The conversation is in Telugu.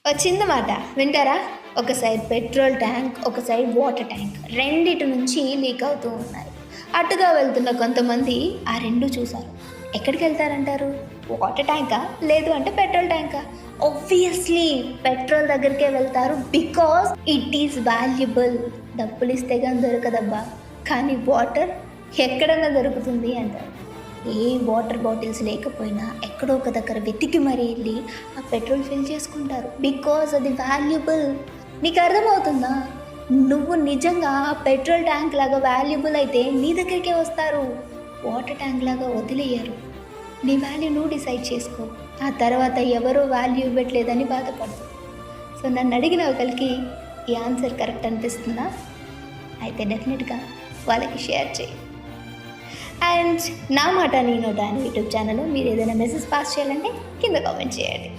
వచ్చిందన్నమాట. వింటారా? ఒక సైడ్ పెట్రోల్ ట్యాంక్, ఒక సైడ్ వాటర్ ట్యాంక్, రెండిటి నుంచి లీక్ అవుతూ ఉన్నాయి. అటుగా వెళ్తున్న కొంతమంది ఆ రెండు చూశారు. ఎక్కడికి వెళ్తారంటారు? వాటర్ ట్యాంకా, లేదు అంటే పెట్రోల్ ట్యాంకా? ఆబ్వియస్లీ పెట్రోల్ దగ్గరికే వెళ్తారు. Because it is valuable. డబ్బులు ఇస్తే కానీ దొరకదబ్బా, కానీ వాటర్ ఎక్కడన్నా దొరుకుతుంది అంటారు. ఏ వాటర్ బాటిల్స్ లేకపోయినా ఎక్కడో ఒక దగ్గర వెతికి మరీ వెళ్ళి ఆ పెట్రోల్ ఫిల్ చేసుకుంటారు. బికాజ్ అది వాల్యుబుల్. నీకు అర్థమవుతుందా? నువ్వు నిజంగా పెట్రోల్ ట్యాంక్ లాగా వాల్యుబుల్ అయితే నీ దగ్గరికే వస్తారు. వాటర్ ట్యాంక్ లాగా వదిలేయరు. నీ వాల్యూ నువ్వు డిసైడ్ చేసుకో. ఆ తర్వాత ఎవరో వాల్యూ ఇవ్వట్లేదని బాధపడదు. సో నన్ను అడిగిన ఒకరికి ఈ ఆన్సర్ కరెక్ట్ అనిపిస్తుందా? అయితే డెఫినెట్గా వాళ్ళకి షేర్ చేయి. అండ్ నా మాట నీ నోట అని యూట్యూబ్ ఛానల్లో మీరు ఏదైనా మెసేజ్ పాస్ చేయాలంటే కింద కామెంట్ చేయండి.